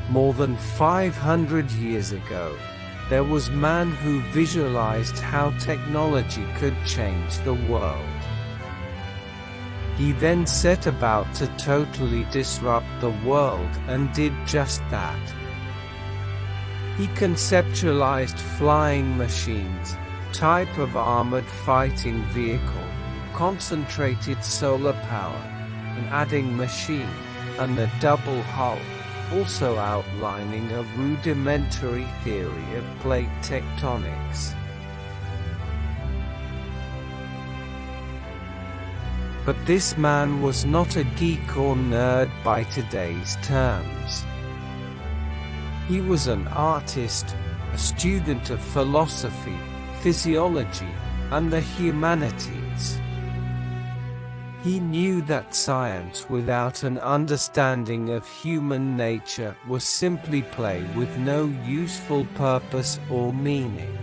More than 500 years ago, there was man who visualized how technology could change the world. He then set about to totally disrupt the world and did just that. He conceptualized flying machines, type of armored fighting vehicle, concentrated solar power, an adding machine, and the double hull, also outlining a rudimentary theory of plate tectonics. But this man was not a geek or nerd by today's terms. He was an artist, a student of philosophy, physiology, and the humanities. He knew that science without an understanding of human nature was simply play with no useful purpose or meaning.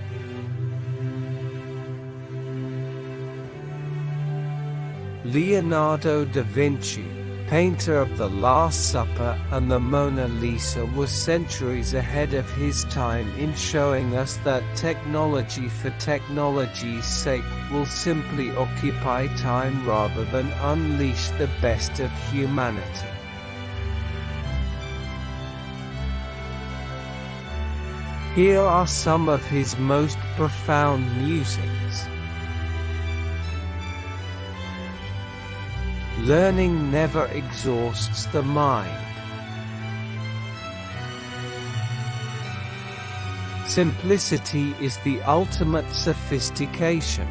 Leonardo da Vinci, painter of the Last Supper and the Mona Lisa, was centuries ahead of his time in showing us that technology for technology's sake will simply occupy time rather than unleash the best of humanity. Here are some of his most profound musings. Learning never exhausts the mind. Simplicity is the ultimate sophistication.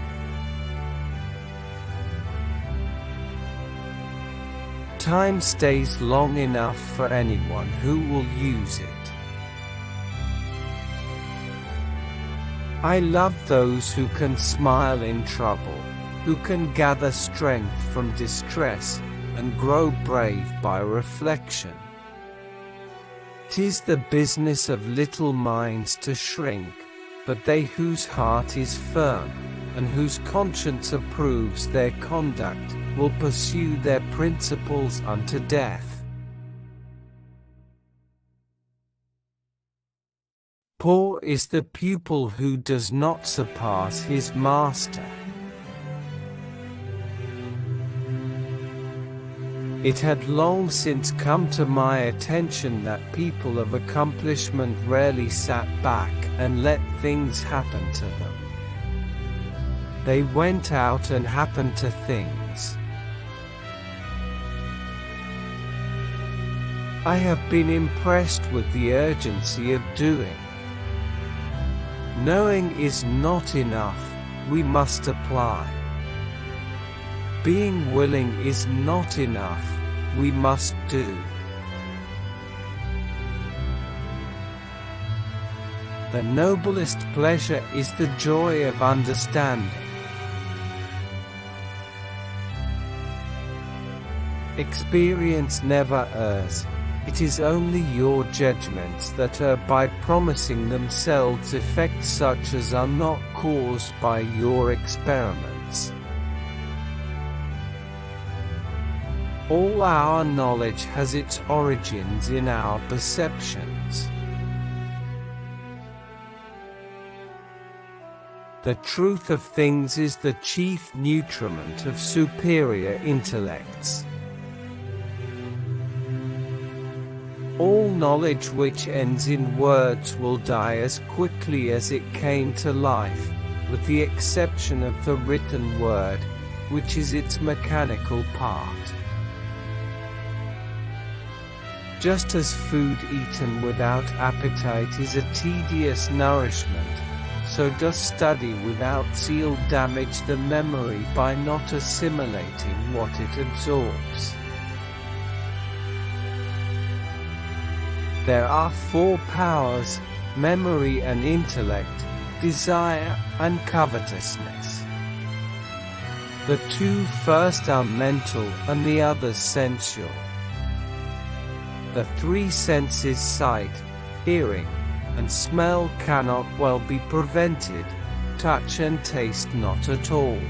Time stays long enough for anyone who will use it. I love those who can smile in trouble, who can gather strength from distress, and grow brave by reflection. 'Tis the business of little minds to shrink, but they whose heart is firm, and whose conscience approves their conduct, will pursue their principles unto death. Poor is the pupil who does not surpass his master. It had long since come to my attention that people of accomplishment rarely sat back and let things happen to them. They went out and happened to things. I have been impressed with the urgency of doing. Knowing is not enough, we must apply. Being willing is not enough, we must do. The noblest pleasure is the joy of understanding. Experience never errs, it is only your judgments that err by promising themselves effects such as are not caused by your experiments. All our knowledge has its origins in our perceptions. The truth of things is the chief nutriment of superior intellects. All knowledge which ends in words will die as quickly as it came to life, with the exception of the written word, which is its mechanical part. Just as food eaten without appetite is a tedious nourishment, so does study without zeal damage the memory by not assimilating what it absorbs. There are four powers: memory and intellect, desire and covetousness. The two first are mental and the others sensual. The three senses, sight, hearing, and smell, cannot well be prevented, touch and taste not at all.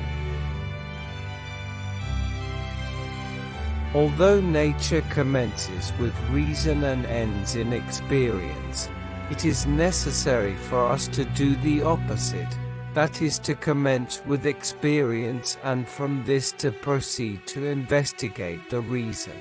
Although nature commences with reason and ends in experience, it is necessary for us to do the opposite, that is to commence with experience and from this to proceed to investigate the reason.